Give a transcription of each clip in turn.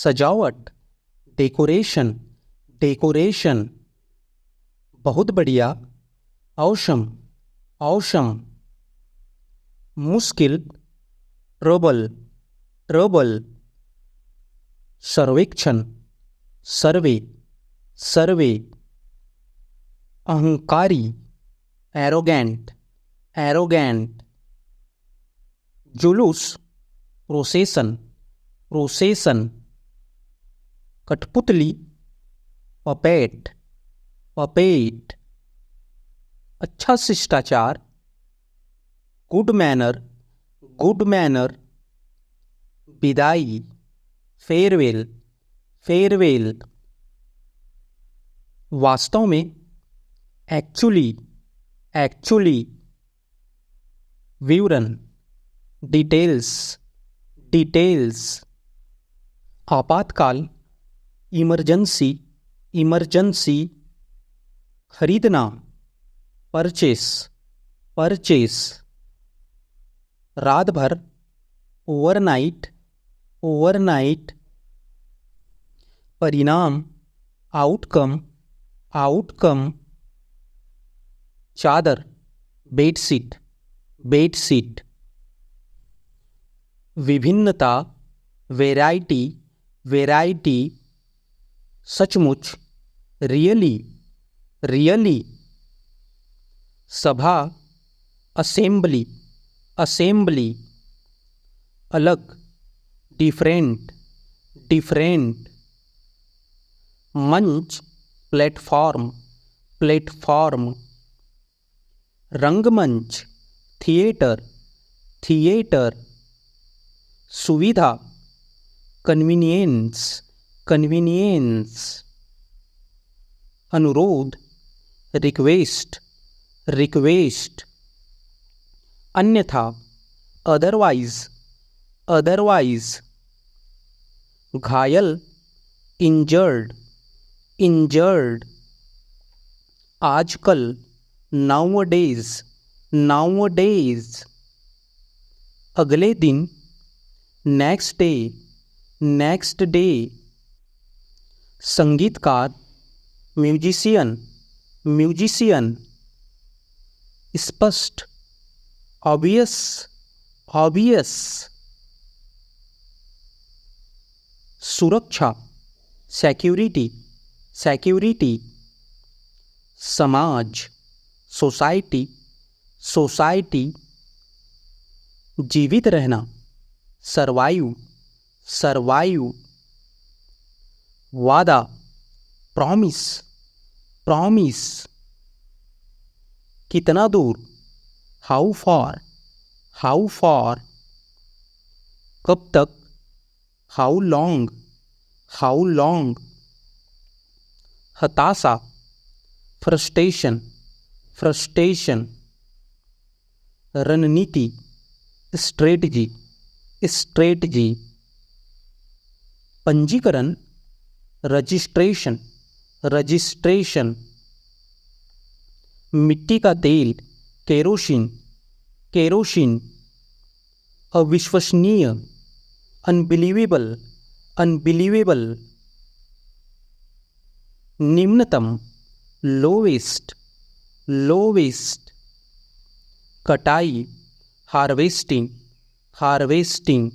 सजावट, decoration, decoration. बहुत बढ़िया, औसम, औसम। मुश्किल, ट्रबल, ट्रबल। सर्वेक्षण, सर्वे, सर्वे। अहंकारी, एरोगेंट, एरोगेंट। जुलूस, प्रोसेसन, प्रोसेसन। कठपुतली, पपेट, पपेट। अच्छा शिष्टाचार, गुड मैनर, गुड मैनर। विदाई, फेयरवेल, फेयरवेल। वास्तव में, एक्चुअली, एक्चुअली। विवरण, डिटेल्स, डिटेल्स। आपातकाल, इमरजेंसी, इमरजेंसी। खरीदना, परचेस, परचेस। रात भर, ओवरनाइट, ओवरनाइट। परिणाम, आउटकम, आउटकम। चादर, बेडशीट, बेडशीट। विभिन्नता, वैरायटी, वैरायटी। सचमुच, रियली, रियली। सभा, असेंबली, असेंबली। अलग, डिफरेंट, डिफरेंट। मंच, प्लेटफॉर्म, प्लेटफॉर्म। रंगमंच, थिएटर, थिएटर। सुविधा, कन्वीनियंस, कन्वीनियंस। अनुरोध, रिक्वेस्ट, रिक्वेस्ट। अन्यथा, अदरवाइज, अदरवाइज। घायल, इंजर्ड, इंजर्ड। आजकल, नाउअडेज, नाउअडेज। अगले दिन, नेक्स्ट डे, नेक्स्ट डे। संगीतकार, म्यूजिशियन, म्यूजिशियन। स्पष्ट, ऑब्वियस, ऑब्वियस। सुरक्षा, सिक्योरिटी, सिक्योरिटी। समाज, सोसाइटी, सोसाइटी। जीवित रहना, सरवाइव, सरवाइव। वादा, प्रॉमिस, प्रॉमिस। कितना दूर, हाउ फॉर, हाउ फॉर। कब तक, हाउ लॉन्ग, हाउ लॉन्ग। हताशा, फ्रस्ट्रेशन, फ्रस्ट्रेशन। रणनीति, स्ट्रेटजी, स्ट्रेटजी। पंजीकरण, रजिस्ट्रेशन, रजिस्ट्रेशन। मिट्टी का तेल, केरोसिन, केरोसिन। अविश्वसनीय, अनबिलीवेबल, अनबिलीवेबल। निम्नतम, लोवेस्ट, लोवेस्ट। कटाई, हार्वेस्टिंग, हार्वेस्टिंग।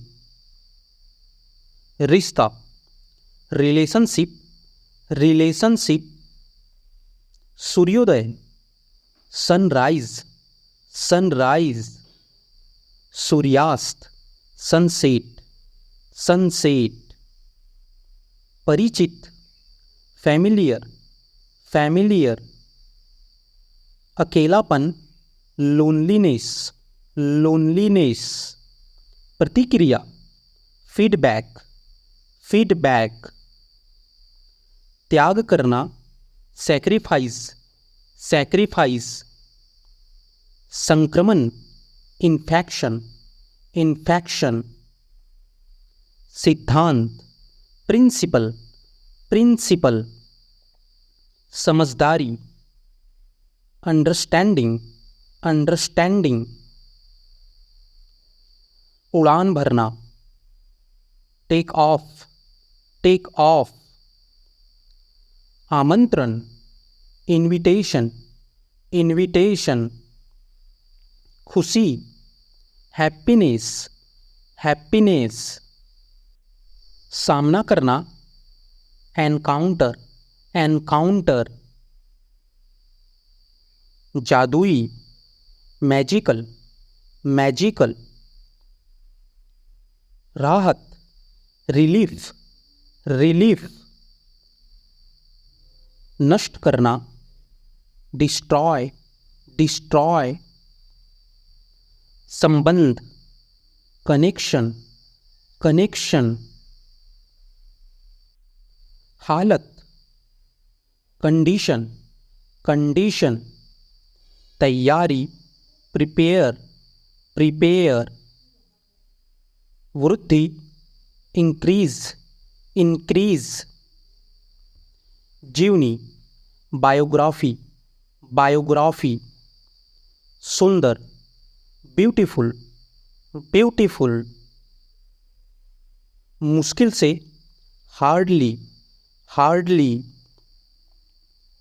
रिश्ता, रिलेशनशिप, रिलेशनशिप। सूर्योदय, सनराइज, सनराइज। सूर्यास्त, सनसेट, सनसेट। परिचित, फैमिलियर, फैमिलियर। अकेलापन, लोनलीनेस, लोनलीनेस। प्रतिक्रिया, फीडबैक, फीडबैक। त्याग करना, सैक्रिफाइस, सैक्रिफाइस। संक्रमण, इन्फेक्शन, इन्फेक्शन। सिद्धांत, प्रिंसिपल, प्रिंसिपल। समझदारी, अंडरस्टैंडिंग, अंडरस्टैंडिंग। उड़ान भरना, टेक ऑफ, टेक ऑफ, आमंत्रण, इनविटेशन, इनविटेशन, खुशी, हैप्पीनेस, हैप्पीनेस, सामना करना, एनकाउंटर, एनकाउंटर, जादुई, मैजिकल, मैजिकल, राहत, रिलीफ, रिलीफ, नष्ट करना, डिस्ट्रॉय, डिस्ट्रॉय, संबंध, कनेक्शन, कनेक्शन, हालत, कंडीशन, कंडीशन, तैयारी, प्रिपेयर, प्रिपेयर, वृद्धि, इंक्रीज, इंक्रीज, जीवनी, बायोग्राफी, बायोग्राफी, सुंदर, ब्यूटीफुल, ब्यूटीफुल, मुश्किल से, हार्डली, हार्डली,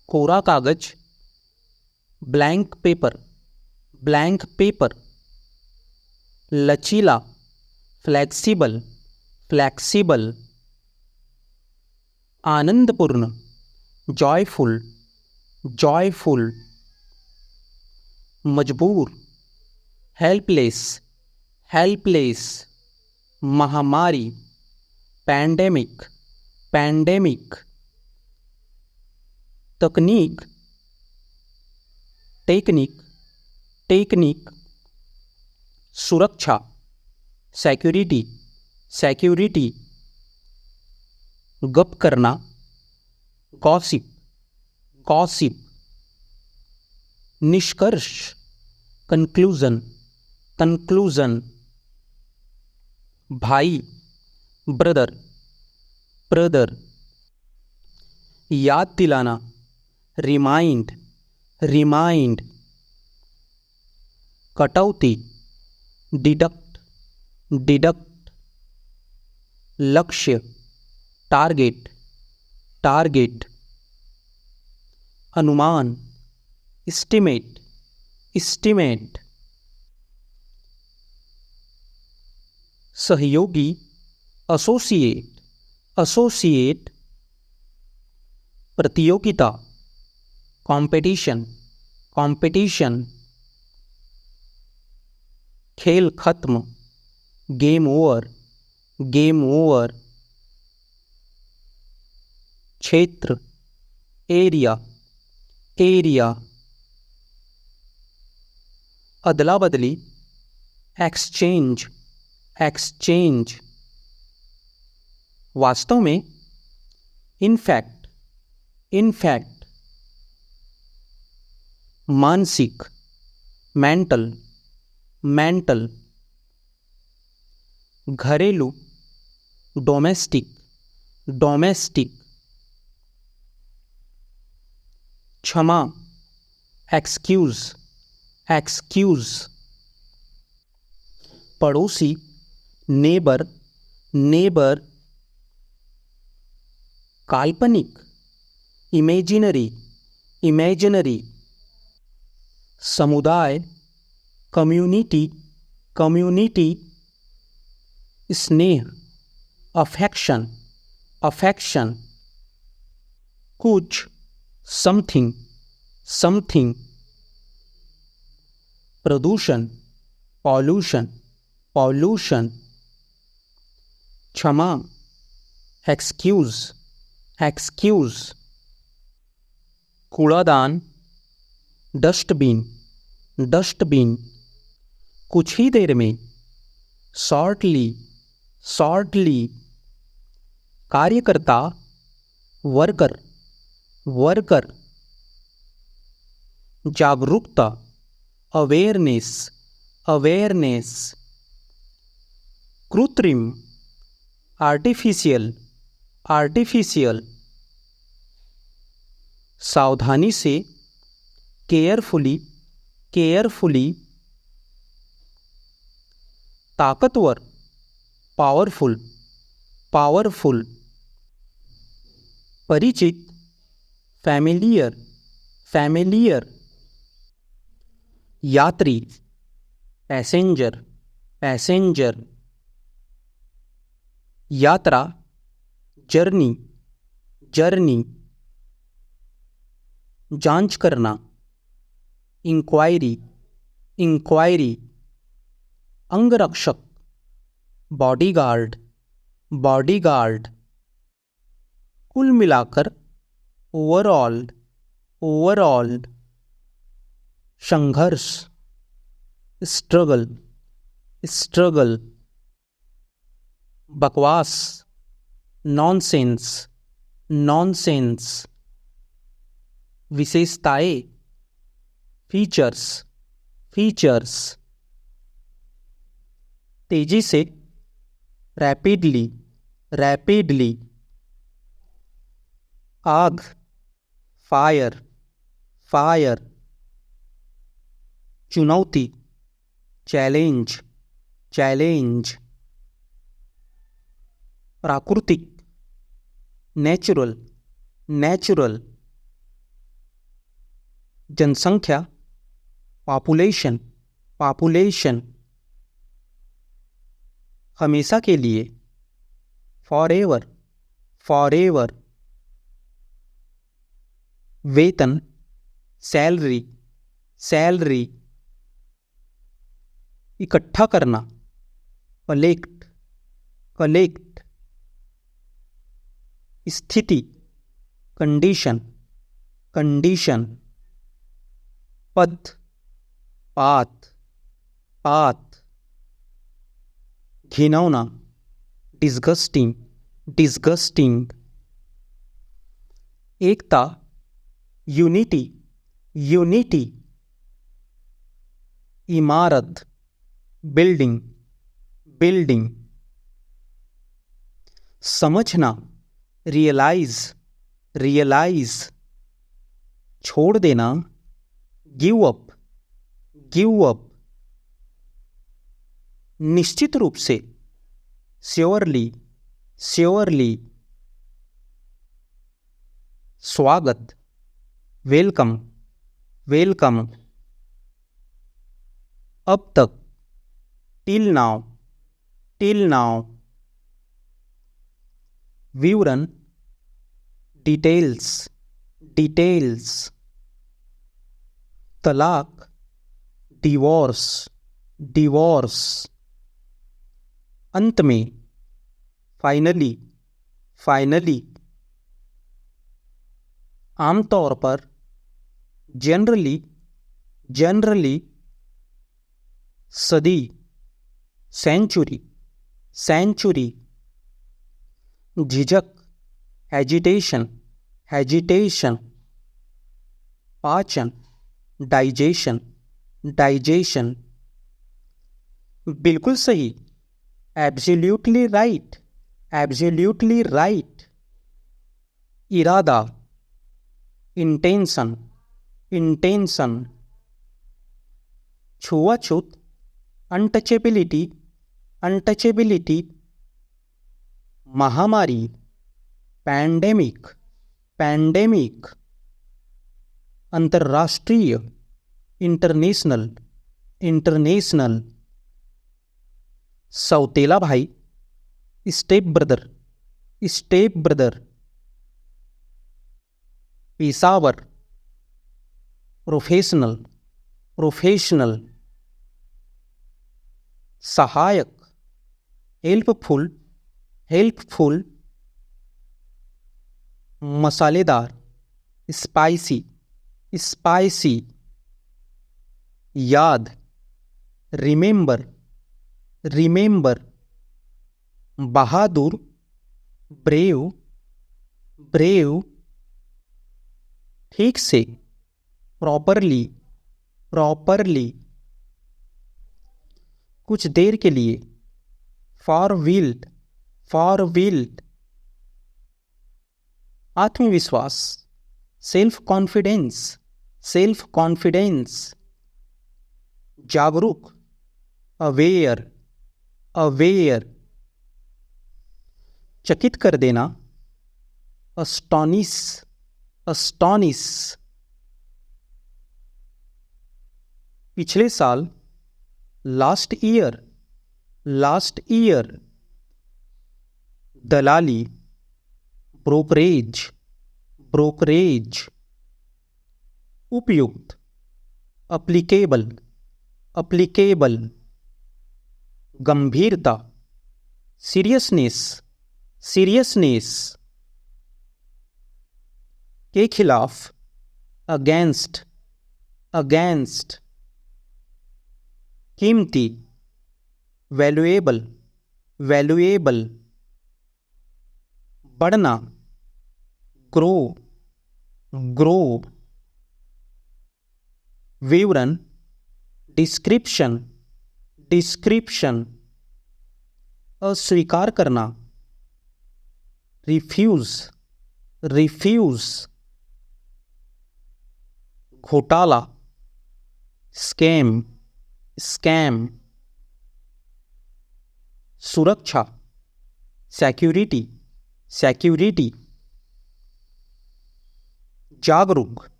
कोरा कागज, ब्लैंक पेपर, ब्लैंक पेपर, लचीला, फ्लैक्सिबल, फ्लैक्सिबल, आनंदपूर्ण, जॉयफुल, जॉयफुल, मजबूर, हेल्पलेस, हेल्पलेस, महामारी, पैंडेमिक, पैंडेमिक, तकनीक, टेक्निक, टेक्निक, सुरक्षा, सिक्योरिटी, सिक्योरिटी, गप करना, गॉसिप, गॉसिप, निष्कर्ष, कंक्लूजन, कंक्लूजन, भाई, ब्रदर, ब्रदर, याद दिलाना, रिमाइंड, रिमाइंड, कटौती, डिडक्ट, डिडक्ट, लक्ष्य, टारगेट, टारगेट, अनुमान, एस्टिमेट, एस्टिमेट, सहयोगी, एसोसिएट, एसोसिएट, प्रतियोगिता, कंपटीशन, कंपटीशन, खेल खत्म, गेम ओवर, गेम ओवर, क्षेत्र, एरिया, एरिया, अदला बदली, एक्सचेंज, एक्सचेंज, वास्तव में, इनफैक्ट, इनफैक्ट, मानसिक, मेंटल, मेंटल, घरेलू, डोमेस्टिक, डोमेस्टिक, क्षमा, एक्सक्यूज, एक्सक्यूज, पड़ोसी, नेबर, नेबर, काल्पनिक, इमेजिनरी, इमेजिनरी, समुदाय, कम्युनिटी, कम्युनिटी, स्नेह, अफेक्शन, अफेक्शन, कुछ, समथिंग, समथिंग, प्रदूषण, पॉल्यूशन, पॉल्यूशन, क्षमा, एक्सक्यूज, एक्सक्यूज, कूड़ादान, डस्टबिन, डस्टबिन, कुछ ही देर में, शॉर्टली, शॉर्टली, कार्यकर्ता, वर्कर, वर्कर, जागरूकता, अवेयरनेस, अवेयरनेस, कृत्रिम, आर्टिफिशियल, आर्टिफिशियल, सावधानी से, केयरफुली, केयरफुली, ताकतवर, पावरफुल, पावरफुल, परिचित, फैमिलियर, फैमिलियर। यात्री, पैसेंजर, पैसेंजर। यात्रा, जर्नी, जर्नी। जांच करना, इंक्वायरी, इंक्वायरी। अंगरक्षक, बॉडीगार्ड, बॉडीगार्ड। कुल मिलाकर, ओवरऑल, ओवरऑल। संघर्ष, स्ट्रगल, स्ट्रगल। बकवास, नॉनसेंस, नॉनसेंस। विशेषताएं, फीचर्स, फीचर्स। तेजी से, रैपिडली, रैपिडली। आग, फायर, फायर। चुनौती, चैलेंज, चैलेंज। प्राकृतिक, नेचुरल, नेचुरल। जनसंख्या, पॉपुलेशन, पॉपुलेशन। हमेशा के लिए, फॉरएवर, फॉरएवर। वेतन, सैलरी, सैलरी। इकट्ठा करना, कलेक्ट, कलेक्ट। स्थिति, कंडीशन, कंडीशन। पथ, पाथ, पाथ। घिनौना, डिस्गस्टिंग, डिस्गस्टिंग। एकता, यूनिटी, यूनिटी। इमारत, बिल्डिंग, बिल्डिंग। समझना, रियलाइज, रियलाइज। छोड़ देना, गिव अप, गिव अप। निश्चित रूप से, श्योरली, श्योरली। स्वागत, वेलकम, वेलकम। अब तक, टिल नाउ, टिल नाउ। विवरण, डिटेल्स, डिटेल्स। तलाक, डिवोर्स, डिवोर्स। अंत में, फाइनली, फाइनली। आमतौर पर, जनरली, जनरली। सदी, सेंचुरी, सेंचुरी। झिझक, एजिटेशन, एजिटेशन। पाचन, डाइजेशन, डाइजेशन। बिल्कुल सही, एब्सोल्युटली राइट, एब्सोल्युटली राइट। इरादा, इंटेंशन, इंटेंशन। छुआछूत, अनटचेबिलिटी, अनटचेबिलिटी। महामारी, पैंडेमिक, पैंडेमिक। अंतर्राष्ट्रीय, इंटरनेशनल, इंटरनेशनल। सौतेला भाई, step brother, step brother. Peshawar, professional, professional. सहायक, हेल्पफुल, हेल्पफुल। मसालेदार, स्पाइसी, स्पाइसी। याद, रिमेंबर, रिमेंबर। बहादुर, ब्रेव, ब्रेव। ठीक से, प्रॉपरली, प्रॉपरली। कुछ देर के लिए, फॉर व्हील्ड, फॉर व्हील्ड। आत्मविश्वास, सेल्फ कॉन्फिडेंस, सेल्फ कॉन्फिडेंस। जागरूक, अवेयर, अवेयर। चकित कर देना, अस्टॉनिश, अस्टॉनिश। पिछले साल, लास्ट ईयर, लास्ट ईयर। दलाली, ब्रोकरेज, ब्रोकरेज। उपयुक्त, अप्लीकेबल, अप्लीकेबल। गंभीरता, सीरियसनेस, सीरियसनेस। के खिलाफ, अगेंस्ट, अगेंस्ट। कीमती, वैल्यूएबल, वैल्यूएबल। बढ़ना, ग्रो, ग्रो। विवरण, डिस्क्रिप्शन, डिस्क्रिप्शन। अस्वीकार करना, रिफ्यूज, रिफ्यूज। घोटाला, स्कैम, स्कैम। सुरक्षा, सिक्योरिटी, सिक्योरिटी। जागरूक,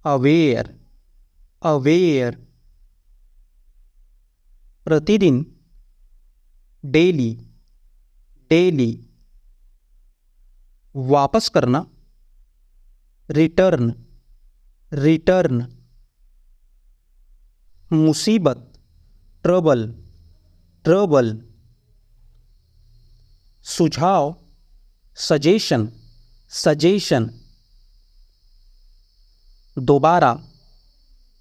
अवेयर, अवेयर। प्रतिदिन, डेली, डेली। वापस करना, रिटर्न, रिटर्न। मुसीबत, ट्रबल, ट्रबल। सुझाव, सजेशन, सजेशन। दोबारा,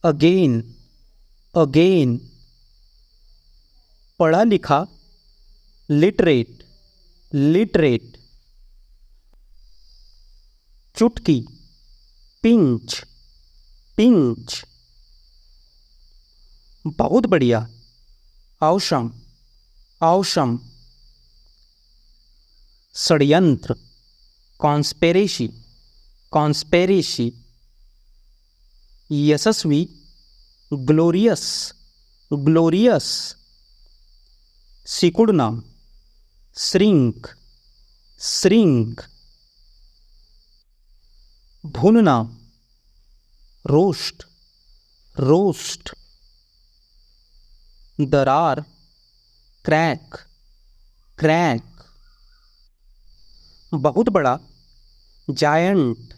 अगेन, अगेन। पढ़ा लिखा, लिटरेट, लिटरेट। चुटकी, पिंच, पिंच। बहुत बढ़िया, औसम, औसम। षड्यंत्र, कॉन्स्पेरेसी, कॉन्स्पेरेसी। यशस्वी, ग्लोरियस, ग्लोरियस। सिकुड़ना, श्रिंक, श्रिंक। भुनना, रोस्ट, रोस्ट। दरार, क्रैक, क्रैक। बहुत बड़ा, जायंट,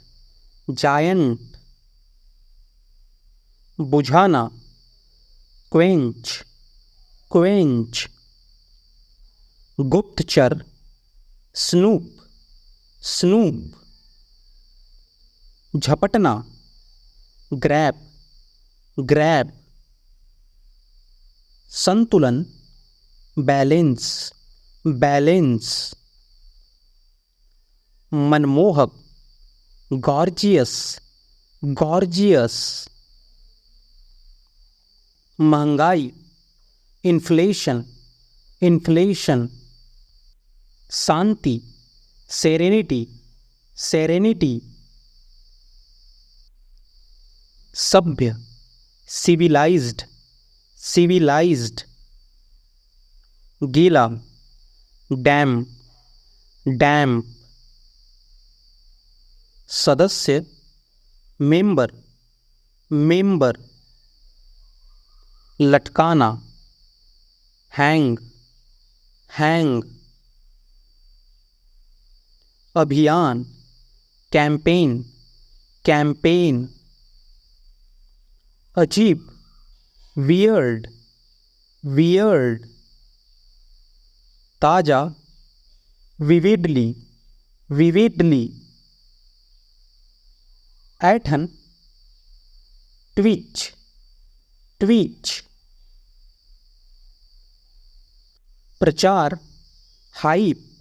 जायंट। बुझाना, क्वेंच, क्वेंच। गुप्तचर, स्नूप, स्नूप। झपटना, ग्रैब, ग्रैब। संतुलन, बैलेंस, बैलेंस। मनमोहक, गॉर्जियस, गॉर्जियस। महंगाई, इन्फ्लेशन, इन्फ्लेशन। शांति, सेरेनिटी, सेरेनिटी। सभ्य, सिविलाइज्ड, सिविलाइज्ड। गीला, डैम, डैम। सदस्य, मेंबर, मेंबर। लटकाना, hang, hang. अभियान, कैंपेन, कैंपेन। अजीब, वियर्ड, वियर्ड। ताजा, विविडली, विविडली। ऐठन, ट्विच, ट्विच। प्रचार, हाइप,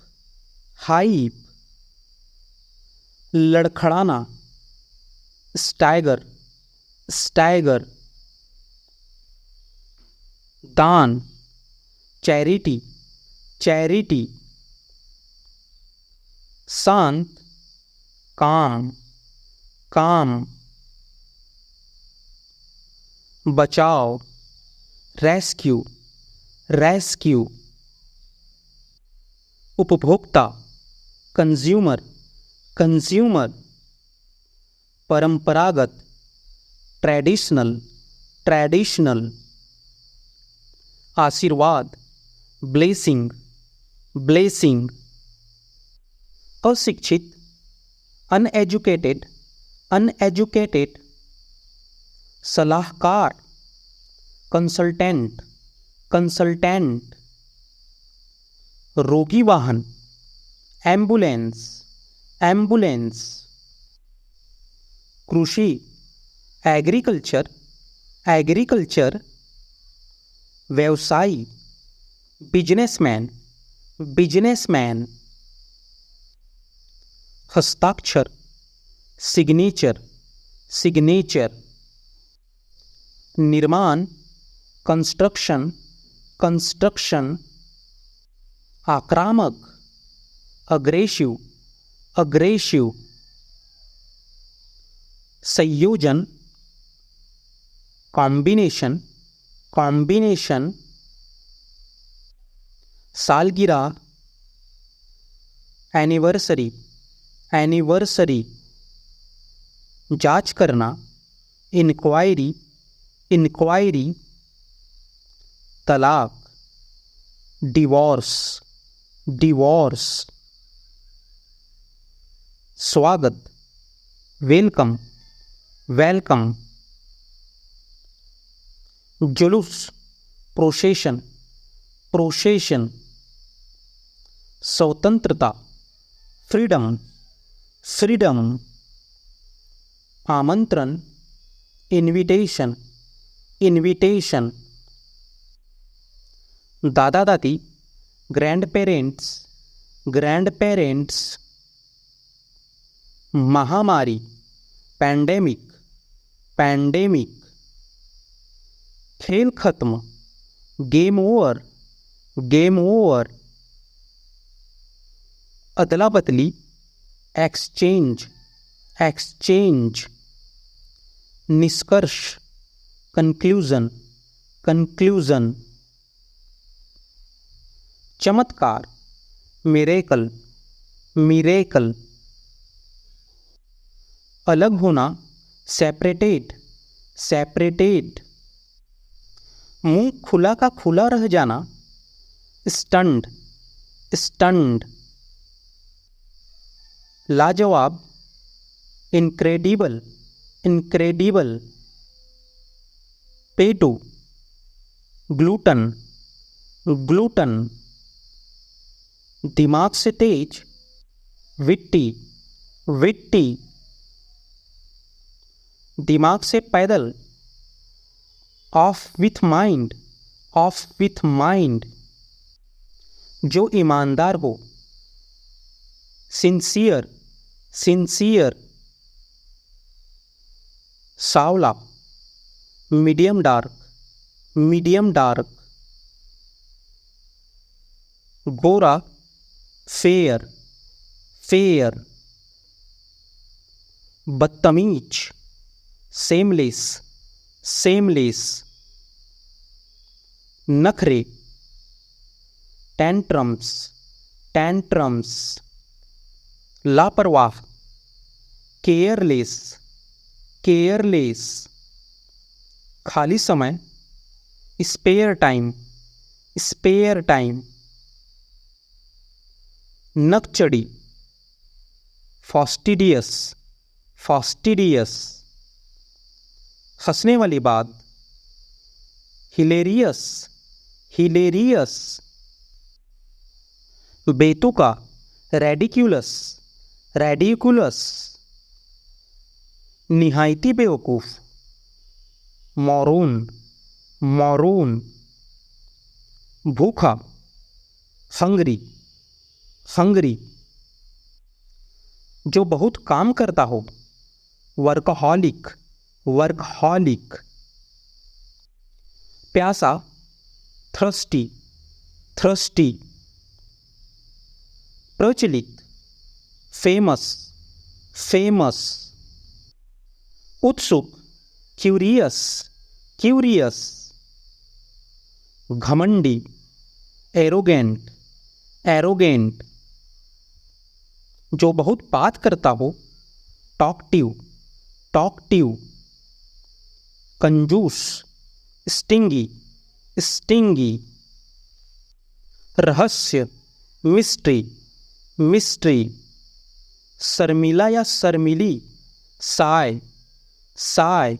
हाइप। लड़खड़ाना, स्टाइगर, स्टाइगर। दान, चैरिटी, चैरिटी। शांत, काम, काम। बचाव, रेस्क्यू, रेस्क्यू। उपभोक्ता, कंज्यूमर, कंज्यूमर, परंपरागत, ट्रेडिशनल, ट्रेडिशनल, आशीर्वाद, ब्लेसिंग, ब्लेसिंग, अशिक्षित, अनएजुकेटेड, अनएजुकेटेड, सलाहकार, कंसल्टेंट, कंसल्टेंट, रोगी वाहन, एम्बुलेंस, एम्बुलेंस, कृषि, एग्रीकल्चर, एग्रीकल्चर, व्यवसायी, बिजनेसमैन, बिजनेसमैन, हस्ताक्षर, सिग्नेचर, सिग्नेचर, निर्माण, कंस्ट्रक्शन, कंस्ट्रक्शन, आक्रामक, अग्रेसिव, अग्रेसिव, संयोजन, कॉम्बिनेशन, कॉम्बिनेशन, सालगिरह, एनिवर्सरी, एनिवर्सरी, जांच करना, इंक्वायरी, इंक्वायरी, तलाक, डिवोर्स, डिवोर्स, स्वागत, वेलकम, वेलकम, जुलूस, प्रोसेशन, प्रोसेशन, स्वतंत्रता, फ्रीडम, फ्रीडम, आमंत्रण, इनविटेशन, इनविटेशन, दादा दादी, ग्रैंड पेरेंट्स, ग्रैंड पेरेंट्स, महामारी, पैंडेमिक, पैंडेमिक, खेल खत्म, गेम ओवर, गेम ओवर, अदला बदली, एक्सचेंज, एक्सचेंज, निष्कर्ष, कंक्लूजन, कंक्लूजन, चमत्कार, मिरेकल, मिरेकल, अलग होना, सेपरेटेड, सेपरेटेड, मुंह खुला का खुला रह जाना, स्टंड, स्टंड, लाजवाब, इनक्रेडिबल, इनक्रेडिबल, पेटू, ग्लूटन, ग्लूटन, दिमाग से तेज, विट्टी, विट्टी, दिमाग से पैदल, off with mind, off with mind, जो ईमानदार हो, सिंसियर, सिंसियर, सावला, मीडियम डार्क, मीडियम डार्क, गोरा, फेयर, फेयर, बदतमीज, सेमलेस, सेमलेस, नखरे, टेंट्रम्स, टेंट्रम्स, लापरवाह, केयरलेस, केयरलेस, खाली समय, स्पेयर टाइम, स्पेयर टाइम, नकचड़ी, फास्टिडियस, फास्टिडियस, हंसने वाली बात, हिलेरियस, हिलेरियस, बेतुका, रेडिक्यूलस, रेडिकुलस, निहायती बेवकूफ, मौरून, मौरून, भूखा, हंगरी, हंगरी, जो बहुत काम करता हो, वर्कहॉलिक, वर्कहॉलिक, प्यासा, थ्रस्टी, थ्रस्टी, प्रचलित, फेमस, फेमस, उत्सुक, क्यूरियस, क्यूरियस, घमंडी, एरोगेंट, एरोगेंट, जो बहुत बात करता हो, टॉकटिव, टॉकटिव। कंजूस, स्टिंगी, स्टिंगी। रहस्य, मिस्ट्री, मिस्ट्री। शर्मिला या शर्मिली, साय, साय।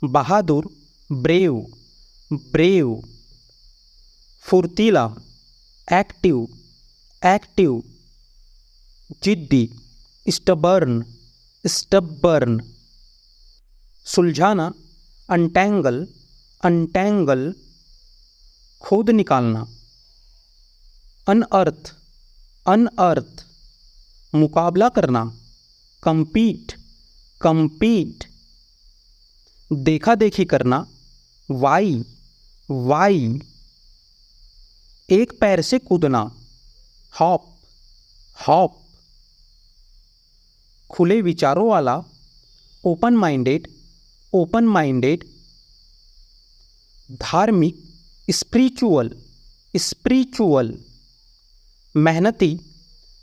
बहादुर, ब्रेव, ब्रेव। फुर्तीला, एक्टिव, एक्टिव। जिद्दी, स्टबर्न, स्टबर्न। सुलझाना, अनटैंगल, अनटैंगल। खोद निकालना, अनअर्थ, अनअर्थ। मुकाबला करना, compete, compete। देखा देखी करना, वाई, वाई। एक पैर से कूदना, हॉप, हॉप। खुले विचारों वाला, ओपन माइंडेड, ओपन माइंडेड। धार्मिक, स्पिरिचुअल, स्पिरिचुअल। मेहनती,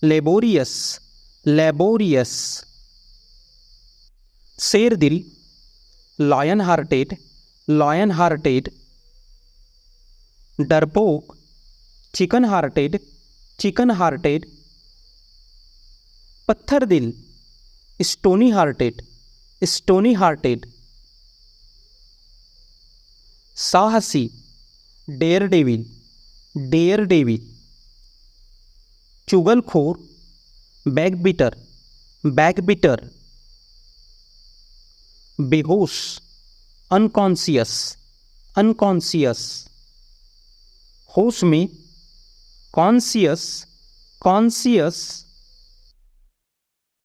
लेबोरियस, लेबोरियस। शेर दिल, लॉयन हार्टेड, लॉयन हार्टेड। डरपोक, चिकन हार्टेड, चिकन हार्टेड। पत्थर दिल, स्टोनी हार्टेड, स्टोनी हार्टेड। साहसी, डेयर डेविल, डेयर डेविल। चुगलखोर, बैकबीटर, बैकबीटर। बेहोश, अनकॉन्शियस, अनकॉन्शियस। होश में, कॉन्शियस, कॉन्शियस।